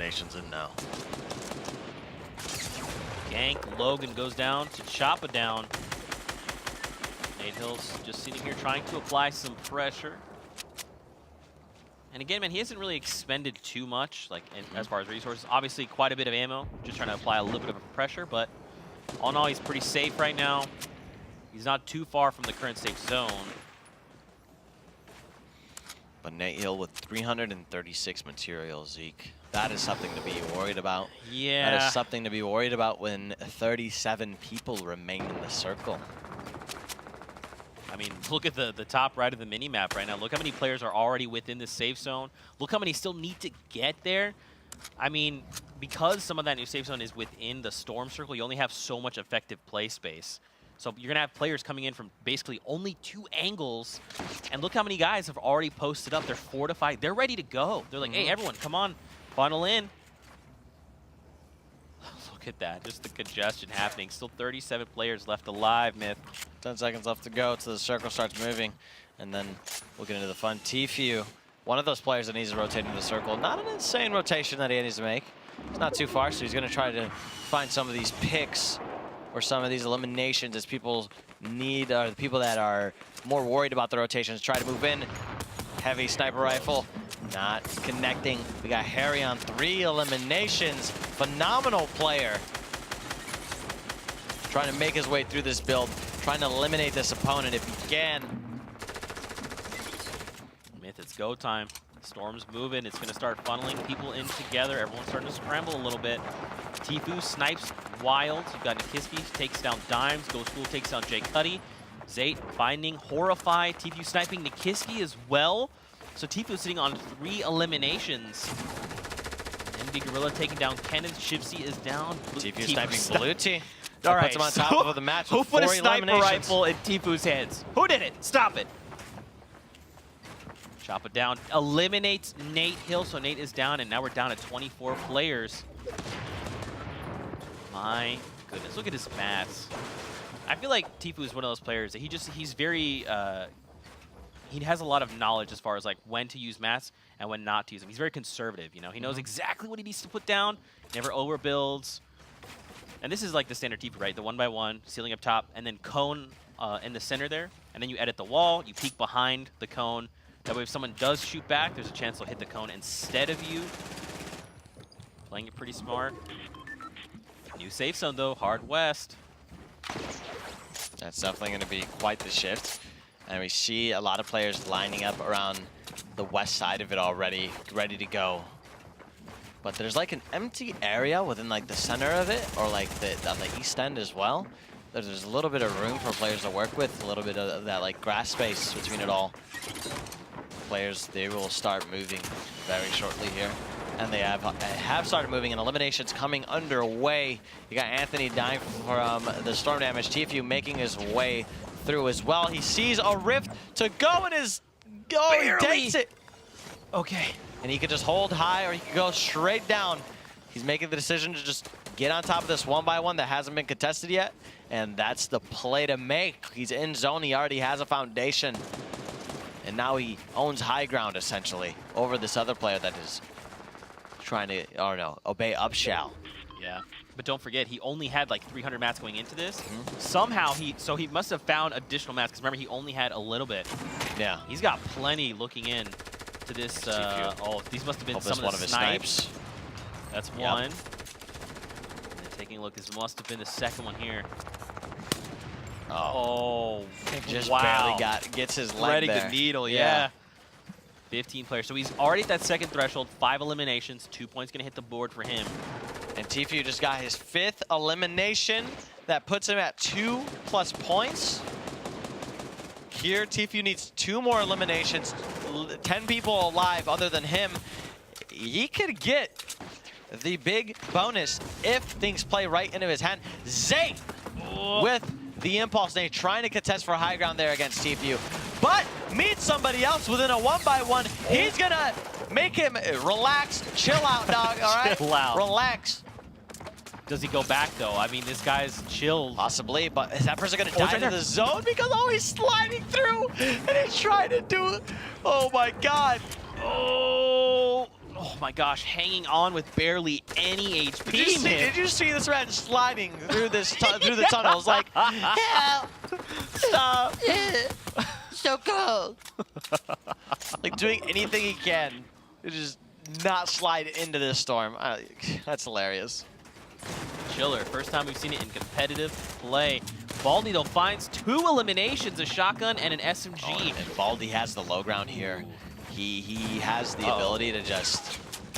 eliminations in now. Gank, Logan goes down to chop it down. Nate Hill's just sitting here trying to apply some pressure. And again, man, he hasn't really expended too much, like as far as resources. Obviously, quite a bit of ammo, just trying to apply a little bit of pressure, but all in all, he's pretty safe right now. He's not too far from the current safe zone. But Nate Hill with 336 materials, Zeke. That is something to be worried about. Yeah. That is something to be worried about when 37 people remain in the circle. I mean, look at the top right of the mini-map right now. Look how many players are already within the safe zone. Look how many still need to get there. I mean, because some of that new safe zone is within the storm circle, you only have so much effective play space. So you're going to have players coming in from basically only 2 angles. And look how many guys have already posted up. They're fortified. They're ready to go. They're like, hey, everyone, come on. Funnel in. Look at that. Just the congestion happening. Still 37 players left alive, Myth. 10 seconds left to go till the circle starts moving. And then we'll get into the fun. Tfue, one of those players that needs to rotate into the circle. Not an insane rotation that he needs to make. It's not too far, so he's going to try to find some of these picks or some of these eliminations as people need, or the people that are more worried about the rotations try to move in. Heavy sniper rifle, not connecting. We got Harry on 3 eliminations. Phenomenal player. Trying to make his way through this build, trying to eliminate this opponent if he can. Myth, it's go time. Storm's moving. It's going to start funneling people in together. Everyone's starting to scramble a little bit. Tfue snipes wild. You've got Nikiski, takes down Dimes. Ghost School takes down Jay Cuddy. Zate finding Horrify. Tfue sniping Nikiski as well. So Tfue sitting on 3 eliminations. NB Gorilla taking down Kenneth. Shivsy is down. Tfue sniping Blue T. All right, puts him on top of the match. Who with put a 4 sniper eliminations. rifle in Tfue's hands? Who did it? Stop it. Chop it down. Eliminates Nate Hill, so Nate is down, and now we're down to 24 players. My goodness, look at his mats. I feel like Tfue is one of those players that he's very, he has a lot of knowledge as far as like when to use mats and when not to use them. He's very conservative, you know. He knows exactly what he needs to put down, never overbuilds. And this is like the standard Tfue, right? The 1x1, ceiling up top, and then cone in the center there. And then you edit the wall, you peek behind the cone. That way if someone does shoot back, there's a chance they'll hit the cone instead of you. Playing it pretty smart. New safe zone though, hard west. That's definitely going to be quite the shift. And we see a lot of players lining up around the west side of it already, ready to go. But there's like an empty area within like the center of it, or like on the east end as well. There's a little bit of room for players to work with, a little bit of that like grass space between it all. Players, they will start moving very shortly here. And they have started moving, and eliminations coming underway. You got Anthony dying from the storm damage. Tfue making his way through as well. He sees a rift to go in his go. He takes it. Okay. And he could just hold high, or he could go straight down. He's making the decision to just get on top of this 1x1 that hasn't been contested yet. And that's the play to make. He's in zone. He already has a foundation. And now he owns high ground, essentially, over this other player that is trying to, or no, obey Upshall. Yeah, but don't forget, he only had like 300 mats going into this. Somehow he must have found additional mats, because remember, he only had a little bit. Yeah. He's got plenty looking in to this. Oh, these must have been some of the snipes. That's one. And then taking a look, this must have been the second one here. Oh, just wow. barely gets his leg Threading there. the needle, yeah. 15 players. So he's already at that second threshold, 5 eliminations, 2 points gonna hit the board for him. And Tfue just got his 5th elimination. That puts him at 2+ points. Here, Tfue needs 2 more eliminations, 10 people alive other than him. He could get the big bonus if things play right into his hand. Zay with the impulse. They trying to contest for high ground there against Tfue, but meets somebody else within a 1x1. He's gonna make him relax, chill out, dog. All right, Chill out. Relax. Does he go back though? I mean, this guy's chilled. Possibly, but is that person gonna die right into there. the zone? Because he's sliding through and he's trying to do. Oh my God. Oh, Oh my gosh, hanging on with barely any HP. Did you see this rat sliding through this through the tunnels? Like, help! Stop! So cold. Like doing anything he can to just not slide into this storm. That's hilarious. Chiller, first time we've seen it in competitive play. Baldy though finds 2 eliminations, a shotgun and an SMG. Oh, and Baldy has the low ground here. He has the ability to just,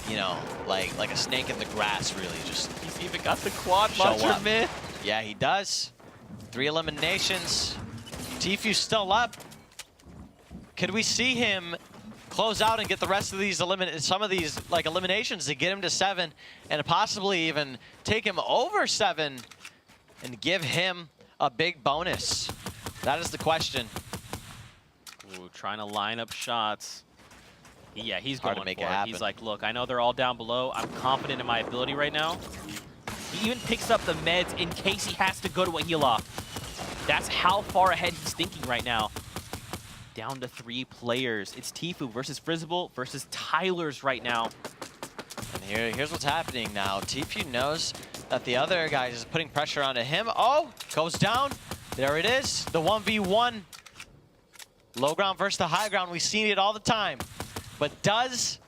you know, like a snake in the grass, really. Just He's even got the quad show muncher up. mid. Yeah, he does. 3 eliminations. Tfue's still up. Could we see him close out and get the rest of these some of these like eliminations to get him to 7 and possibly even take him over 7 and give him a big bonus? That is the question. Ooh, trying to line up shots. Yeah, he's Hard going to make for it it. happen. He's like, look, I know they're all down below. I'm confident in my ability right now. He even picks up the meds in case he has to go to a heal off. That's how far ahead he's thinking right now. Down to 3 players. It's Tfue versus Frizzable versus Tyler's right now. And here's what's happening now. Tfue knows that the other guy is putting pressure onto him. Oh, goes down. There it is. The 1v1. Low ground versus the high ground. We've seen it all the time. But does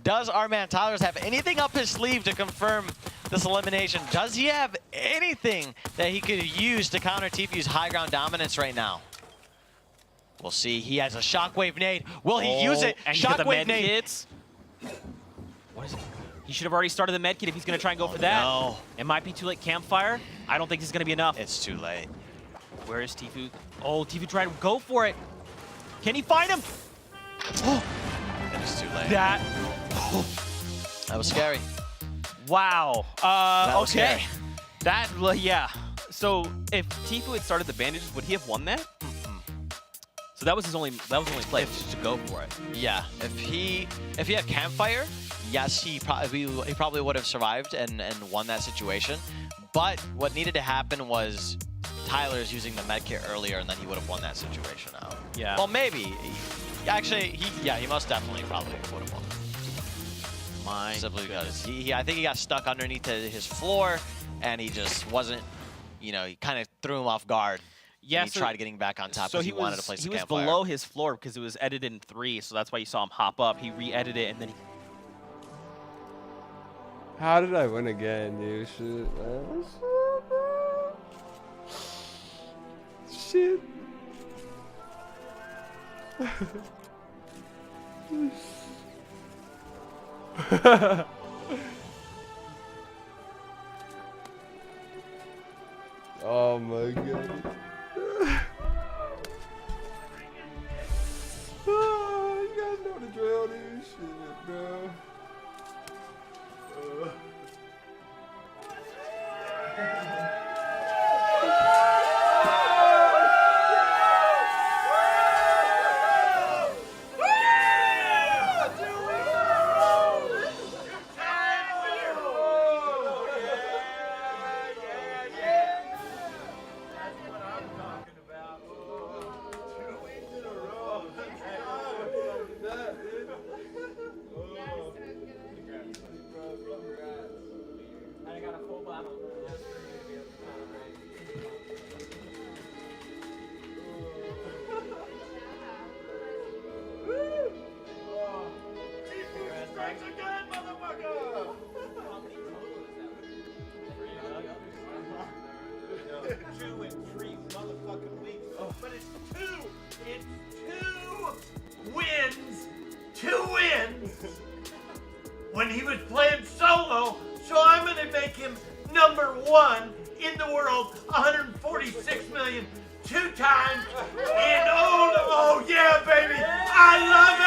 our man Tyler's have anything up his sleeve to confirm this elimination? Does he have anything that he could use to counter Tfue's high ground dominance right now? We'll see. He has a shockwave nade. Will he use it? And shockwave Shockwave nade. nade. What is it? He should have already started the med kit if he's going to try and go for that. No. It might be too late. Campfire. I don't think this is going to be enough. It's too late. Where is Tfue? Oh, Tfue tried to go for it. Can he find him? Oh, It is too late. that. That was scary. Wow. That was okay. scary. That, yeah. So if Tfue had started the bandages, would he have won that? So that was his only play, was just to go for it. Yeah, if he had campfire, yes, he probably would have survived and won that situation. But what needed to happen was Tyler's using the medkit earlier, and then he would have won that situation out. Yeah. Well, maybe. He most definitely probably would have won. My Simply goodness. because I think he got stuck underneath his floor, and he just wasn't, you know, he kind of threw him off guard. Yeah, he tried getting back on top so because he wanted to place the He was campfire. below his floor because it was edited in 3, so that's why you saw him hop up. He re-edited it, and then he... How did I win again, dude? Shit. Oh my god. You guys know the drill, dude. Shit, bro. But it's two wins when he was playing solo, so I'm gonna make him #1 in the world, 146 million, 2 times, and oh yeah, baby, I love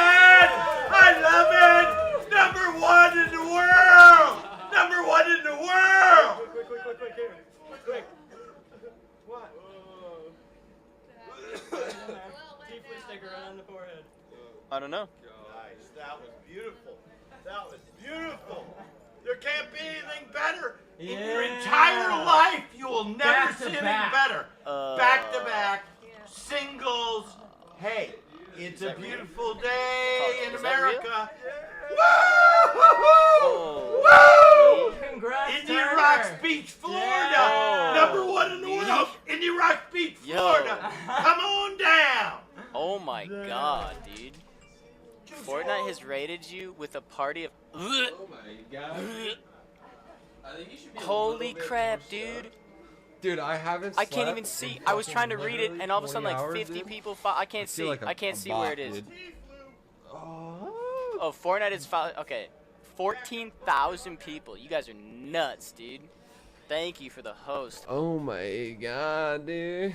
it, #1 in the world, #1 in the world. Quick. What? I don't know. Nice. That was beautiful. That was beautiful. There can't be anything better. In your entire life, you will never see anything better. Back to back, singles. Hey, it's a beautiful day in America. Oh. Woo! Congrats, Indian Turner. Rocks Beach, Florida. Yeah. #1 in the world. Indian Rocks Beach, Yo. Florida. Come on down. Oh my god, dude. Fortnite has rated you with a party of. Oh my god. I think you should be a Holy little bit crap, more dude. stuck. Dude, I haven't. I can't slept even see. in I was fucking trying to read it, literally and all of a sudden, 20 like hours, 50 dude. people. I can't feel see. like I can't a see bot, where it is. dude. Oh. Oh, Fortnite is okay. 14,000 people. You guys are nuts, dude. Thank you for the host. Oh my god, dude.